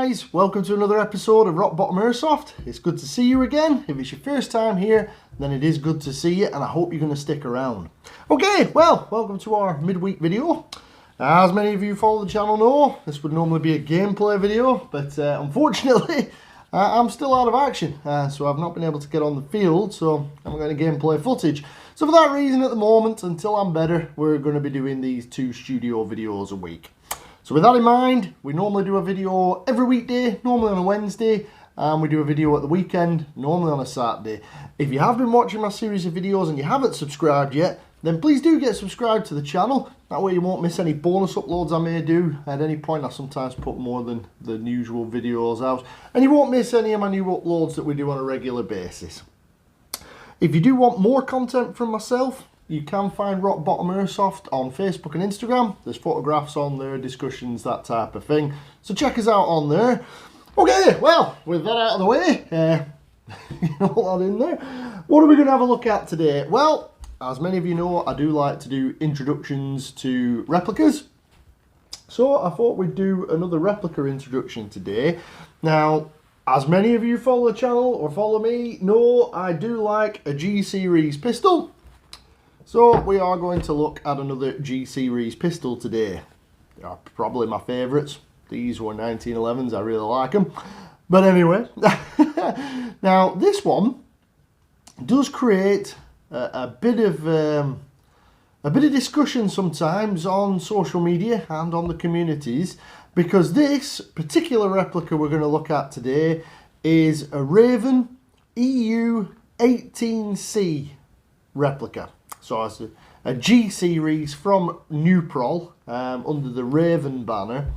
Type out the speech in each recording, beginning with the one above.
guys, welcome to another episode of Rock Bottom Airsoft. It's good to see you again. If it's your first time here, then it is good to see you, and I hope you're going to stick around. Okay, well, welcome to our midweek video. As many of you who follow the channel know, this would normally be a gameplay video, but unfortunately, I'm still out of action, so I've not been able to get on the field, so I'm not getting gameplay footage. So for that reason, at the moment, until I'm better, we're going to be doing these 2 studio videos a week. So with that in mind, we normally do a video every weekday, normally on a Wednesday, and we do a video at the weekend, normally on a Saturday. If you have been watching my series of videos and you haven't subscribed yet, then please do get subscribed to the channel. That way you won't miss any bonus uploads I may do. At any point I sometimes put more than the usual videos out. And you won't miss any of my new uploads that we do on a regular basis. If you do want more content from myself, you can find Rock Bottom Airsoft on Facebook and Instagram. There's photographs on there, discussions, that type of thing. So check us out on there. Okay, well, with that out of the way, all that in there, what are we going to have a look at today? Well, as many of you know, I do like to do introductions to replicas. So I thought we'd do another replica introduction today. Now, as many of you follow the channel or follow me know, I do like a G series pistol. So we are going to look at another G series pistol today. They are probably my favourites. These were 1911s, I really like them. But anyway, now this one does create a bit of discussion sometimes on social media and on the communities, because this particular replica we're going to look at today is a Raven EU 18C replica. So it's a G series from Nuprol under the Raven banner,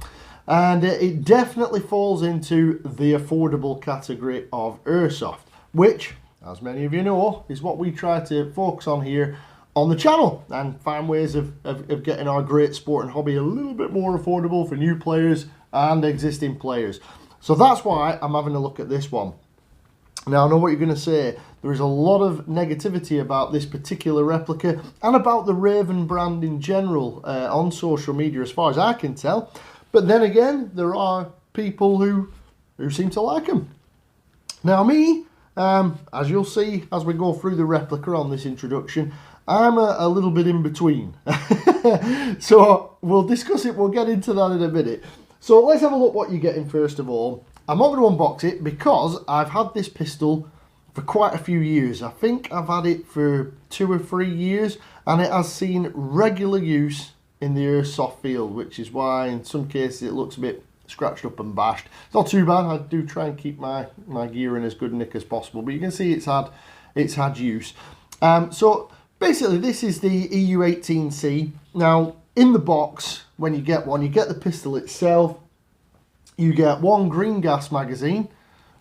and it definitely falls into the affordable category of airsoft, which, as many of you know, is what we try to focus on here on the channel and find ways of getting our great sport and hobby a little bit more affordable for new players and existing players. So that's why I'm having a look at this one. Now, I know what you're going to say. There is a lot of negativity about this particular replica and about the Raven brand in general on social media, as far as I can tell. But then again, there are people who seem to like them. Now, me, as you'll see as we go through the replica on this introduction, I'm a little bit in between. So we'll discuss it. We'll get into that in a minute. So let's have a look what you're getting first of all. I'm not going to unbox it because I've had this pistol for quite a few years. I think I've had it for 2 or 3 years, and it has seen regular use in the airsoft field, which is why in some cases it looks a bit scratched up and bashed. It's not too bad. I do try and keep my gear in as good nick as possible, but you can see it's had use. So basically this is the EU 18C. Now in the box, when you get one, you get the pistol itself. You get one green gas magazine,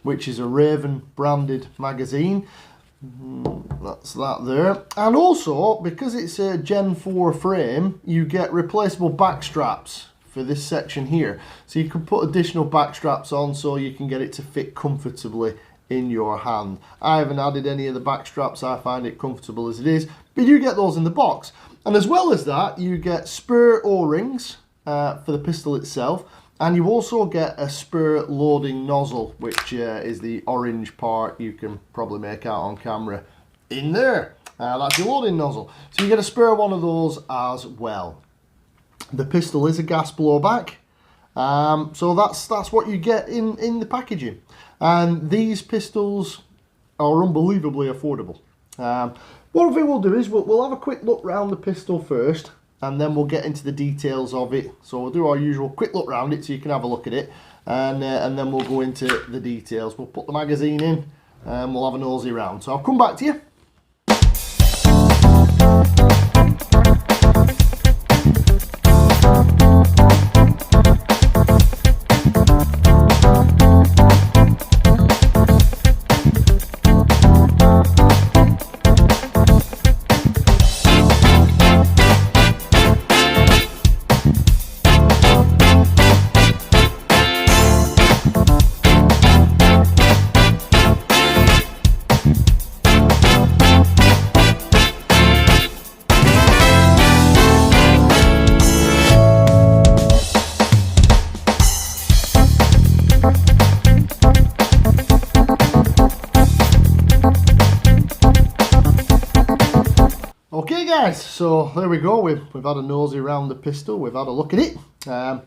which is a Raven branded magazine. That's that there. And also, because it's a Gen 4 frame, you get replaceable back straps for this section here. So you can put additional back straps on so you can get it to fit comfortably in your hand. I haven't added any of the back straps. I find it comfortable as it is. But you get those in the box. And as well as that, you get spur O-rings for the pistol itself. And you also get a spur loading nozzle, which is the orange part you can probably make out on camera in there. That's your loading nozzle. So you get a spare one of those as well. The pistol is a gas blowback. So that's what you get in the packaging. And these pistols are unbelievably affordable. What we'll do is we'll have a quick look around the pistol first, and then we'll get into the details of it. So we'll do our usual quick look around it so you can have a look at it, and then we'll go into the details. We'll put the magazine in and we'll have a nosy round. So I'll come back to you. Okay guys, so there we go. We've had a nosy around the pistol, we've had a look at it. I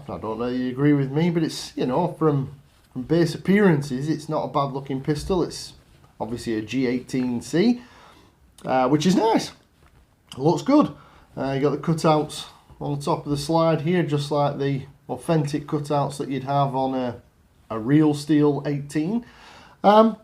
don't know if you agree with me, but it's, you know, from base appearances, it's not a bad looking pistol. It's obviously a G18C, which is nice. It looks good. You got the cutouts on the top of the slide here, just like the authentic cutouts that you'd have on a real steel 18. So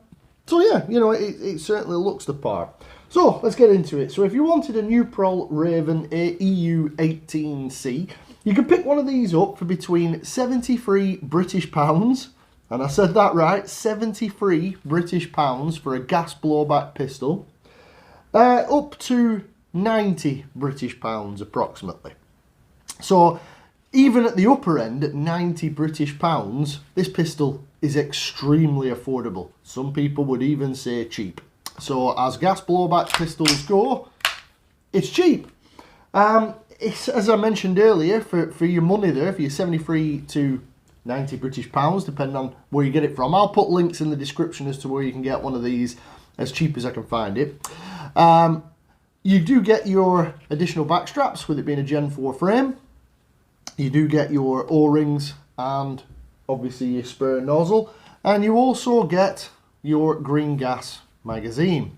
yeah, you know, it certainly looks the part. So let's get into it. So if you wanted a Nuprol Raven EU 18C, you could pick one of these up for between 73 British pounds, and I said that right, 73 British pounds for a gas blowback pistol, up to 90 British pounds approximately. So even at the upper end, at 90 British pounds, this pistol is extremely affordable. Some people would even say cheap. So as gas blowback pistols go, it's cheap. It's, as I mentioned earlier, for your money there, for your 73 to 90 British pounds, depending on where you get it from. I'll put links in the description as to where you can get one of these as cheap as I can find it. You do get your additional back straps, with it being a Gen 4 frame. You do get your O-rings and obviously your spare nozzle, and you also get your green gas magazine.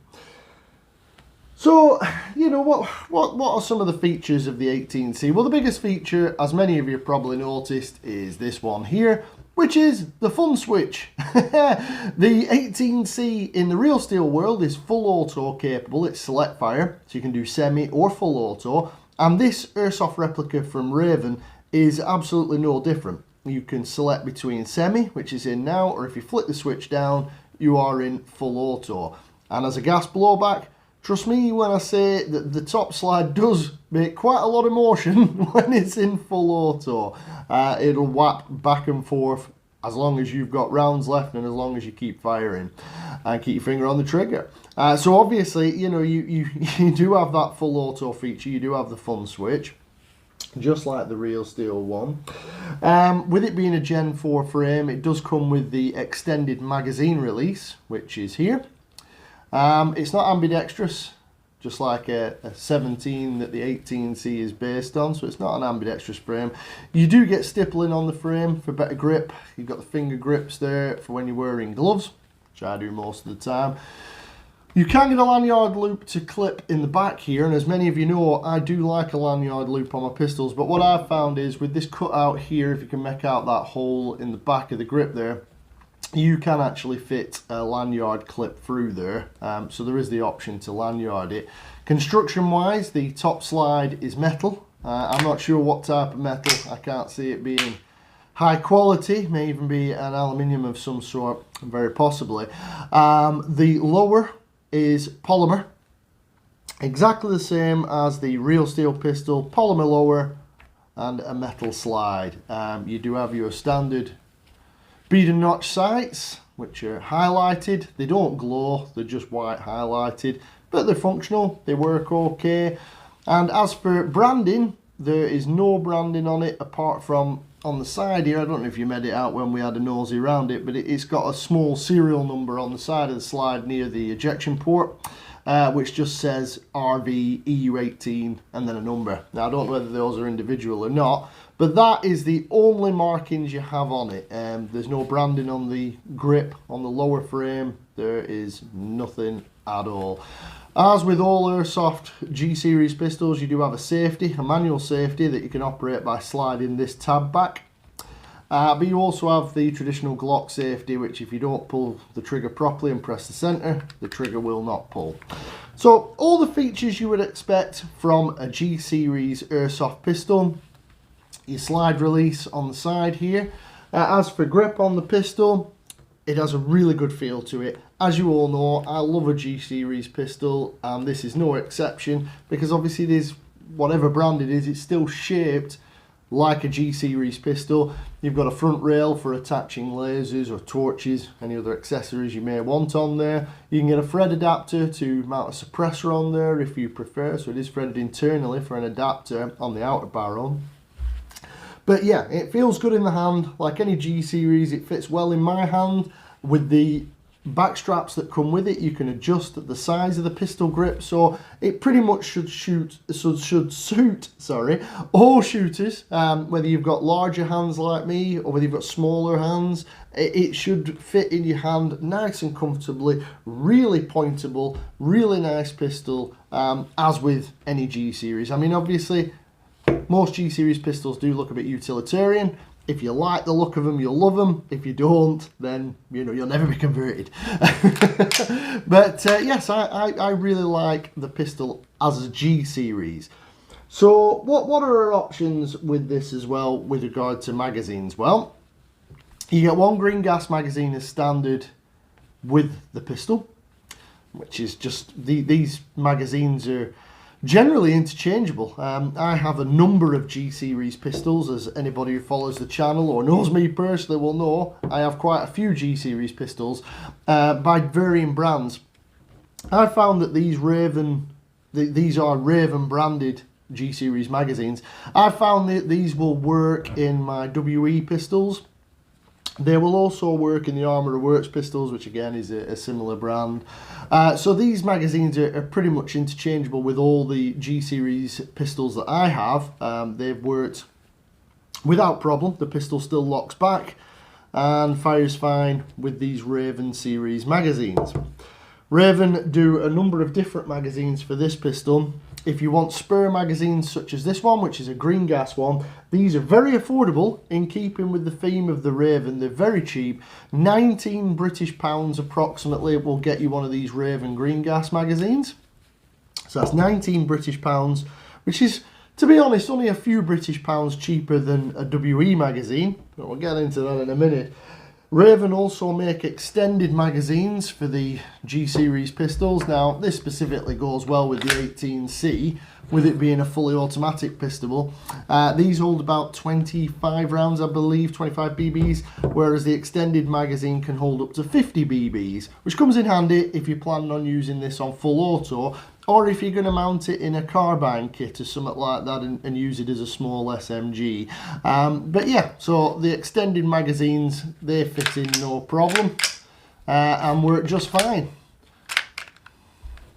So, you know, what are some of the features of the 18C? Well, the biggest feature, as many of you probably noticed, is this one here, which is the fun switch. The 18C in the real steel world is full auto capable. It's select fire, so you can do semi or full auto, and this airsoft replica from Raven is absolutely no different. You can select between semi, which is in now, or if you flick the switch down, you are in full auto. And as a gas blowback, trust me when I say that the top slide does make quite a lot of motion when it's in full auto. It'll whap back and forth as long as you've got rounds left and as long as you keep firing and keep your finger on the trigger. So obviously, you know, you do have that full auto feature. You do have the fun switch, just like the real steel one. With it being a Gen 4 frame, it does come with the extended magazine release, which is here. It's not ambidextrous, just like a 17 that the 18C is based on, so it's not an ambidextrous frame. You do get stippling on the frame for better grip. You've got the finger grips there for when you're wearing gloves, which I do most of the time. You can get a lanyard loop to clip in the back here, and as many of you know, I do like a lanyard loop on my pistols, but what I've found is with this cutout here, if you can make out that hole in the back of the grip there, you can actually fit a lanyard clip through there, so there is the option to lanyard it. Construction wise, the top slide is metal. I'm not sure what type of metal. I can't see it being high quality, may even be an aluminium of some sort, very possibly. The lower is polymer, exactly the same as the real steel pistol, polymer lower and a metal slide. You do have your standard bead and notch sights, which are highlighted. They don't glow, they're just white highlighted, but they're functional, they work okay. And as for branding, there is no branding on it apart from on the side here. I don't know if you made it out when we had a nosy around it, but it's got a small serial number on the side of the slide near the ejection port, which just says RV EU18 and then a number. Now I don't know whether those are individual or not, but that is the only markings you have on it. There's no branding on the grip, on the lower frame. There is nothing at all. As with all airsoft G-series pistols, you do have a safety, a manual safety that you can operate by sliding this tab back. But you also have the traditional Glock safety, which if you don't pull the trigger properly and press the center, the trigger will not pull. So all the features you would expect from a G-series airsoft pistol. Your slide release on the side here. As for grip on the pistol, it has a really good feel to it. As you all know, I love a G-series pistol, and this is no exception, because obviously it is, whatever brand it is, it's still shaped like a G-series pistol. You've got a front rail for attaching lasers or torches, any other accessories you may want on there. You can get a thread adapter to mount a suppressor on there if you prefer, so it is threaded internally for an adapter on the outer barrel. But yeah, it feels good in the hand, like any G-series. It fits well in my hand with the back straps that come with it. You can adjust the size of the pistol grip, so it pretty much should suit all shooters, whether you've got larger hands like me or whether you've got smaller hands. It should fit in your hand nice and comfortably, really pointable, really nice pistol, as with any G series. I mean, obviously most G series pistols do look a bit utilitarian. If you like the look of them, you'll love them. If you don't, then, you know, you'll never be converted. But yes, I really like the pistol as a G series. So what are our options with this as well with regard to magazines? Well, you get one green gas magazine as standard with the pistol, which is just, these magazines are generally interchangeable. I have a number of G series pistols, as anybody who follows the channel or knows me personally will know. I have quite a few G series pistols by varying brands. I found that these are Raven branded G series magazines. I found that these will work in my WE pistols. They will also work in the Armourer Works pistols, which again is a similar brand. So these magazines are pretty much interchangeable with all the G series pistols that I have. They've worked without problem. The pistol still locks back and fires fine with these Raven series magazines. Raven do a number of different magazines for this pistol. If you want spur magazines such as this one, which is a green gas one, these are very affordable in keeping with the theme of the Raven. They're very cheap. 19 British pounds approximately will get you one of these Raven green gas magazines. So that's 19 British pounds, which is, to be honest, only a few British pounds cheaper than a WE magazine, but we'll get into that in a minute. Raven also make extended magazines for the G series pistols. Now this specifically goes well with the 18C, with it being a fully automatic pistol. These hold about 25 rounds, I believe, 25 BBs, whereas the extended magazine can hold up to 50 BBs, which comes in handy if you're planning on using this on full auto, or if you're going to mount it in a carbine kit or something like that and use it as a small SMG. But yeah, so the extended magazines, they fit in no problem and work just fine.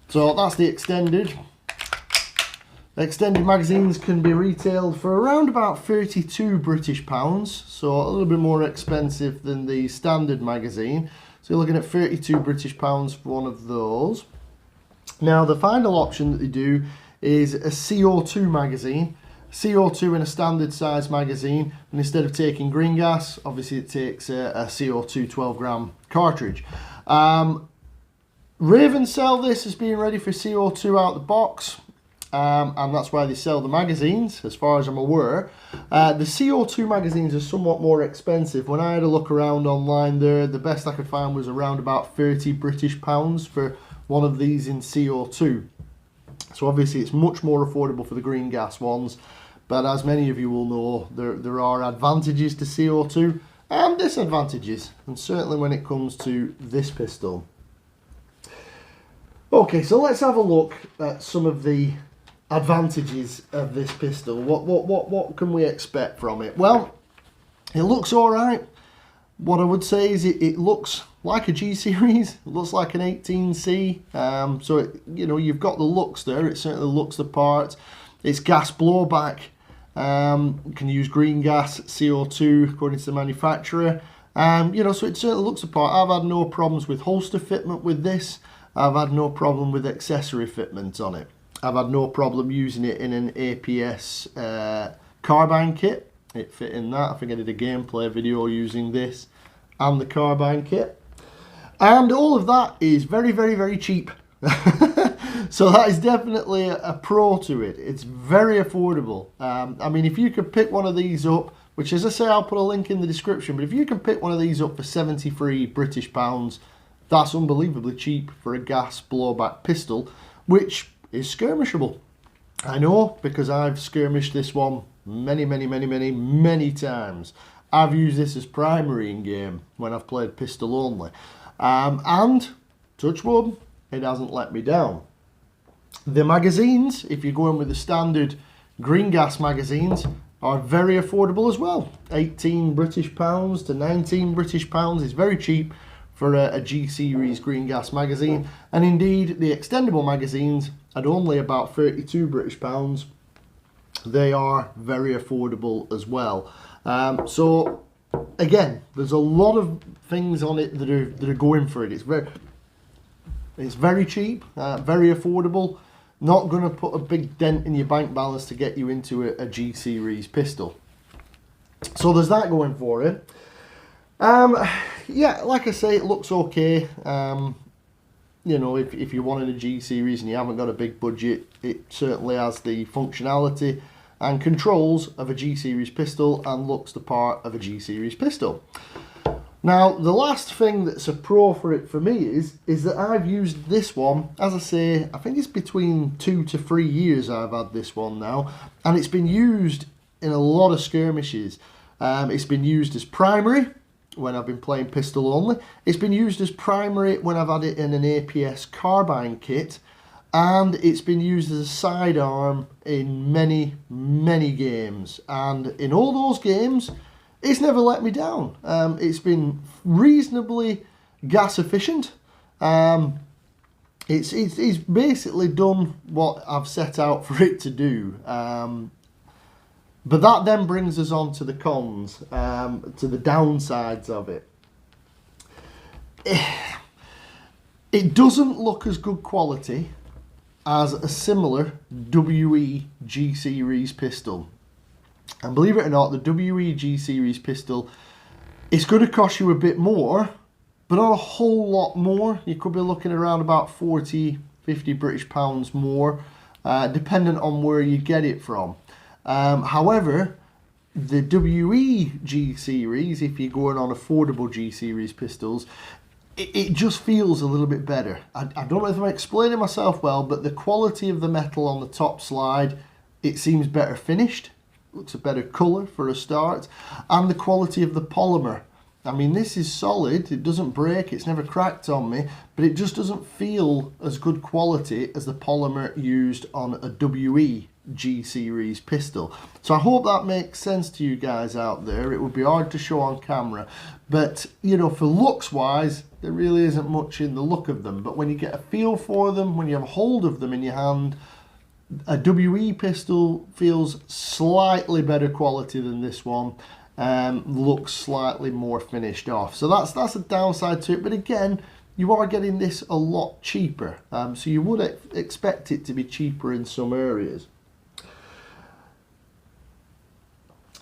So that's the extended. Extended magazines can be retailed for around about 32 British pounds, so a little bit more expensive than the standard magazine. So you're looking at 32 British pounds for one of those. Now the final option that they do is a CO2 magazine. CO2 in a standard size magazine, and instead of taking green gas, obviously it takes a CO2 12 gram cartridge. Raven sell this as being ready for CO2 out the box, and that's why they sell the magazines, as far as I'm aware. The CO2 magazines are somewhat more expensive. When I had a look around online there, the best I could find was around about 30 British pounds for one of these in CO2. So obviously it's much more affordable for the green gas ones, but as many of you will know, there are advantages to CO2 and disadvantages, and certainly when it comes to this pistol. Okay, so let's have a look at some of the advantages of this pistol. What can we expect from it? Well, it looks alright. What I would say is it looks like a G series. It looks like an 18C. So it, you know, you've got the looks there. It certainly looks the part. It's gas blowback. Can use green gas, CO2 according to the manufacturer. You know, so it certainly looks the part. I've had no problems with holster fitment with this. I've had no problem with accessory fitment on it. I've had no problem using it in an APS carbine kit. It fit in that. I think I did a gameplay video using this and the carbine kit. And all of that is very, very, very cheap. So that is definitely a pro to it. It's very affordable. I mean, if you could pick one of these up, which, as I say, I'll put a link in the description, but if you can pick one of these up for 73 British pounds, that's unbelievably cheap for a gas blowback pistol, which is skirmishable. I know, because I've skirmished this one many times. I've used this as primary in game when I've played pistol only. And, touch wood, it hasn't let me down. The magazines, if you're going with the standard green gas magazines, are very affordable as well. 18 British pounds to 19 British pounds is very cheap for a G series green gas magazine, and indeed the extendable magazines at only about £32 they are very affordable as well. So again, there's a lot of things on it that are going for it. It's very cheap, very affordable, not going to put a big dent in your bank balance to get you into a G series pistol. So there's that going for it. Yeah, like I say, it looks okay. You know, if you wanted a G series and you haven't got a big budget, it certainly has the functionality and controls of a G series pistol and looks the part of a G series pistol. Now, the last thing that's a pro for it for me is that I've used this one, as I say, I think it's between 2 to 3 years I've had this one now, and it's been used in a lot of skirmishes. It's been used as primary when I've been playing pistol only. It's been used as primary when I've had it in an APS carbine kit, and it's been used as a sidearm in many, many games. And in all those games, it's never let me down. It's been reasonably gas efficient. It's basically done what I've set out for it to do. But that then brings us on to the cons, to the downsides of it. It doesn't look as good quality as a similar WE G series pistol. And believe it or not, the WE G series pistol, it's going to cost you a bit more, but not a whole lot more. You could be looking around about 40, 50 British pounds more, depending on where you get it from. However, the WE G series, if you're going on affordable G series pistols, it just feels a little bit better. I don't know if I'm explaining myself well, but the quality of the metal on the top slide, it seems better finished. Looks a better colour for a start. And the quality of the polymer. I mean, this is solid, it doesn't break, it's never cracked on me, but it just doesn't feel as good quality as the polymer used on a WE G series pistol. So I hope that makes sense to you guys out there. It would be hard to show on camera, but you know, for looks wise, there really isn't much in the look of them. But when you get a feel for them, when you have a hold of them in your hand, a WE pistol feels slightly better quality than this one. Looks slightly more finished off. So that's a downside to it. But again, you are getting this a lot cheaper. So you would expect it to be cheaper in some areas.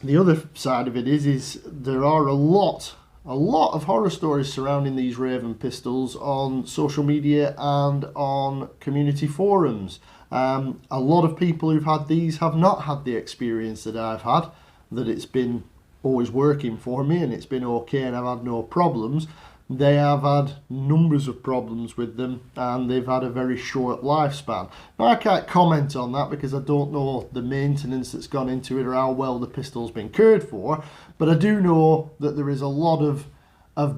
The other side of it is there are a lot of horror stories surrounding these Raven pistols on social media and on community forums. A lot of people who've had these have not had the experience that I've had, that it's been always working for me and it's been okay and I've had no problems. They have had numbers of problems with them and they've had a very short lifespan. Now, I can't comment on that because I don't know the maintenance that's gone into it or how well the pistol's been cared for, but I do know that there is a lot of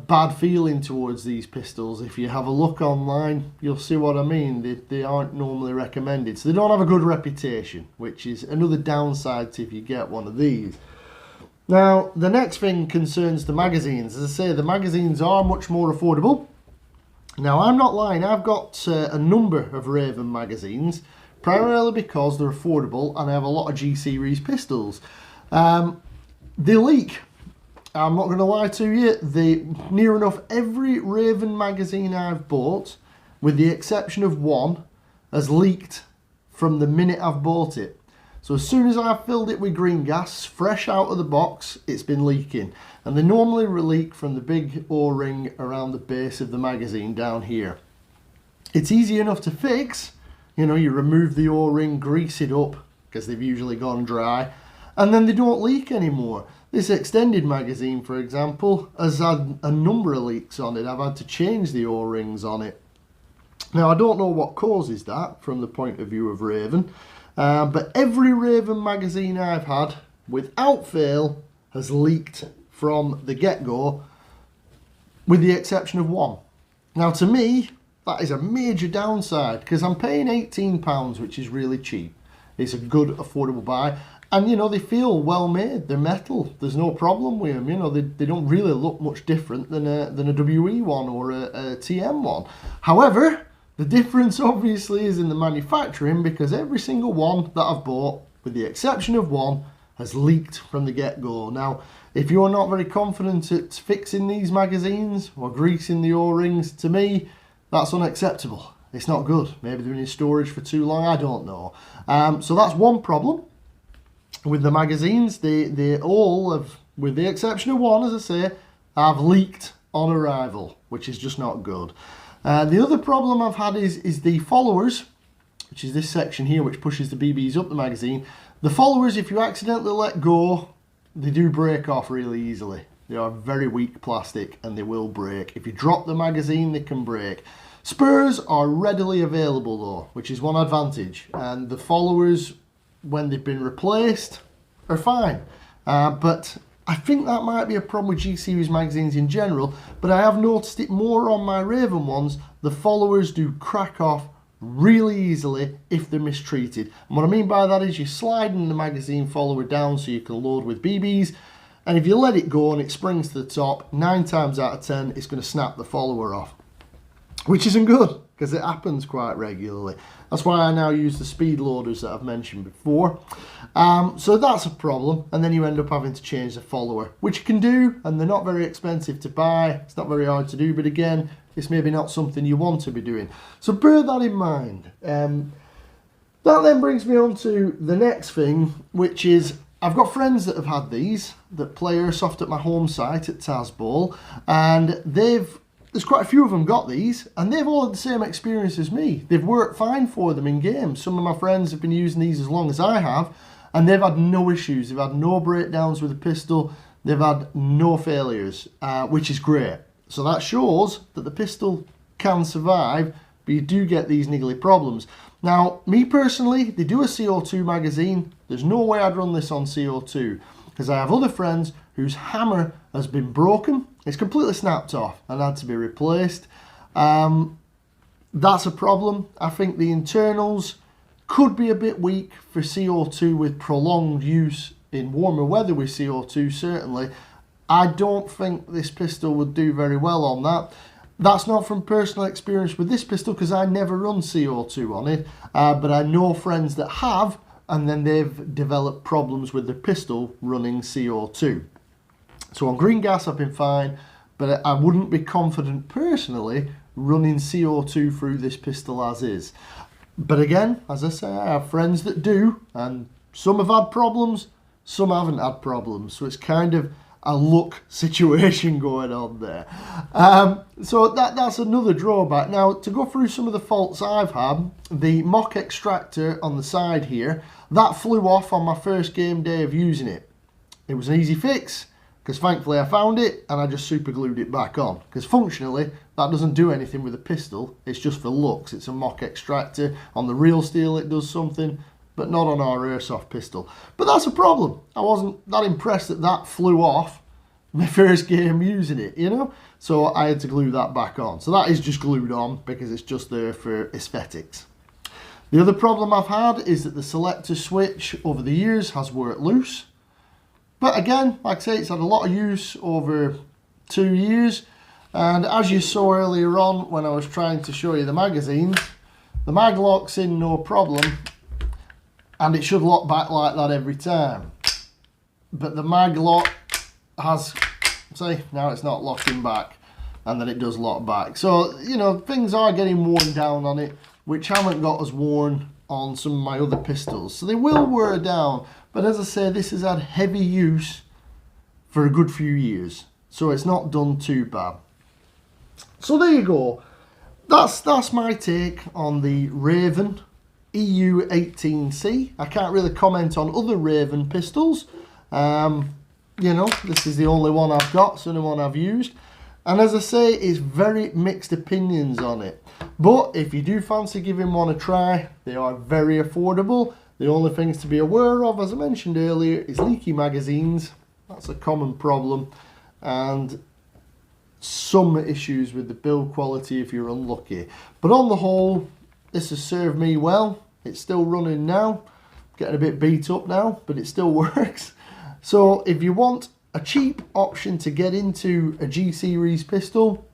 bad feeling towards these pistols. If you have a look online, you'll see what I mean. They aren't normally recommended, so they don't have a good reputation, which is another downside to if you get one of these. Now, the next thing concerns the magazines. As I say, the magazines are much more affordable. Now, I'm not lying, I've got a number of Raven magazines, primarily because they're affordable and I have a lot of G series pistols. They leak. I'm not going to lie to you, near enough every Raven magazine I've bought, with the exception of one, has leaked from the minute I've bought it. So as soon as I've filled it with green gas, fresh out of the box, it's been leaking. And they normally leak from the big O-ring around the base of the magazine down here. It's easy enough to fix. You know, you remove the O-ring, grease it up, because they've usually gone dry, and then they don't leak anymore. This extended magazine, for example, has had a number of leaks on it. I've had to change the O-rings on it. Now, I don't know what causes that from the point of view of Raven. But every Raven magazine I've had, without fail, has leaked from the get-go, with the exception of one. Now, to me, that is a major downside, because I'm paying £18, which is really cheap. It's a good, affordable buy, And, you know, they feel well made. They're metal. There's no problem with them. You know, they don't really look much different than a WE one or a TM one. However, the difference obviously is in the manufacturing, because every single one that I've bought, with the exception of one, has leaked from the get-go. Now, if you're not very confident at fixing these magazines or greasing the O-rings, to me, that's unacceptable. It's not good. Maybe they're in storage for too long, I don't know. So that's one problem with the magazines. They all have, with the exception of one, as I say, have leaked on arrival, which is just not good. The other problem I've had is the followers, which is this section here which pushes the BBs up the magazine. The followers, if you accidentally let go, they do break off really easily. They are very weak plastic and they will break. If you drop the magazine, they can break. Spurs are readily available though, which is one advantage. And the followers, when they've been replaced, are fine. But I think that might be a problem with G-Series magazines in general, but I have noticed it more on my Raven ones. The followers do crack off really easily if they're mistreated. And what I mean by that is you're sliding the magazine follower down so you can load with BBs, and if you let it go and it springs to the top, 9 times out of 10 it's going to snap the follower off, which isn't good because it happens quite regularly. That's why I now use the speed loaders that I've mentioned before. So that's a problem, and then you end up having to change the follower, which you can do, and they're not very expensive to buy. It's not very hard to do, but again, it's maybe not something you want to be doing. So bear that in mind. That then brings me on to the next thing, which is I've got friends that have had these, that play Airsoft at my home site at Tazball, and there's quite a few of them got these, and they've all had the same experience as me. They've worked fine for them in games. Some of my friends have been using these as long as I have, and they've had no issues. They've had no breakdowns with the pistol. They've had no failures, which is great. So that shows that the pistol can survive, but you do get these niggly problems. Now, me personally, they do a CO2 magazine. There's no way I'd run this on CO2, because I have other friends whose hammer has been broken. It's completely snapped off and had to be replaced. That's a problem. I think the internals could be a bit weak for CO2 with prolonged use in warmer weather with CO2, certainly. I don't think this pistol would do very well on that. That's not from personal experience with this pistol, because I never run CO2 on it, but I know friends that have, and then they've developed problems with the pistol running CO2. So on green gas I've been fine, but I wouldn't be confident personally running CO2 through this pistol as is. But again, as I say, I have friends that do, and some have had problems, some haven't had problems. So it's kind of a luck situation going on there. So that's another drawback. Now, to go through some of the faults I've had, the mock extractor on the side here, that flew off on my first game day of using it. It was an easy fix, because thankfully I found it and I just super glued it back on, because functionally that doesn't do anything with the pistol. It's just for looks. It's a mock extractor. On the real steel it does something, but not on our Airsoft pistol. But that's a problem. I wasn't that impressed that that flew off my first game using it, you know? So I had to glue that back on. So that is just glued on because it's just there for aesthetics. The other problem I've had is that the Selector Switch over the years has worked loose. But again, like I say, it's had a lot of use over 2 years. And as you saw earlier on when I was trying to show you the magazines, the mag locks in no problem, and it should lock back like that every time. But the mag lock has, see, now it's not locking back, and then it does lock back. So, you know, things are getting worn down on it, which haven't got as worn on some of my other pistols. So they will wear down, but as I say, this has had heavy use for a good few years. So it's not done too bad. So there you go. That's my take on the Raven EU 18C. I can't really comment on other Raven pistols. You know, this is the only one I've got, it's the only one I've used. And as I say, it's very mixed opinions on it. But if you do fancy giving one a try, they are very affordable. The only things to be aware of, as I mentioned earlier, is leaky magazines. That's a common problem. And some issues with the build quality if you're unlucky. But on the whole, this has served me well. It's still running now. getting a bit beat up now, but it still works. So if you want a cheap option to get into a G series pistol,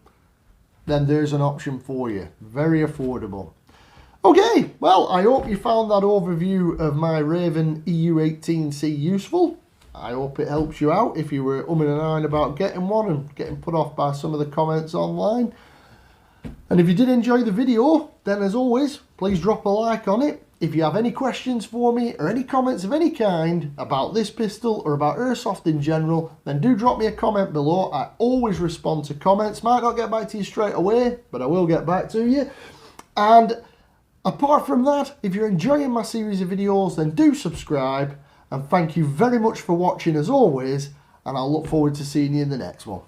then there's an option for you. Very affordable. Okay, well, I hope you found that overview of my Raven EU 18C useful. I hope it helps you out if you were umming and ahhing about getting one and getting put off by some of the comments online. And if you did enjoy the video, then as always, please drop a like on it. If you have any questions for me or any comments of any kind about this pistol or about airsoft in general, then do drop me a comment below. I always respond to comments. Might not get back to you straight away, but I will get back to you. And apart from that, if you're enjoying my series of videos, then do subscribe. And thank you very much for watching as always, and I'll look forward to seeing you in the next one.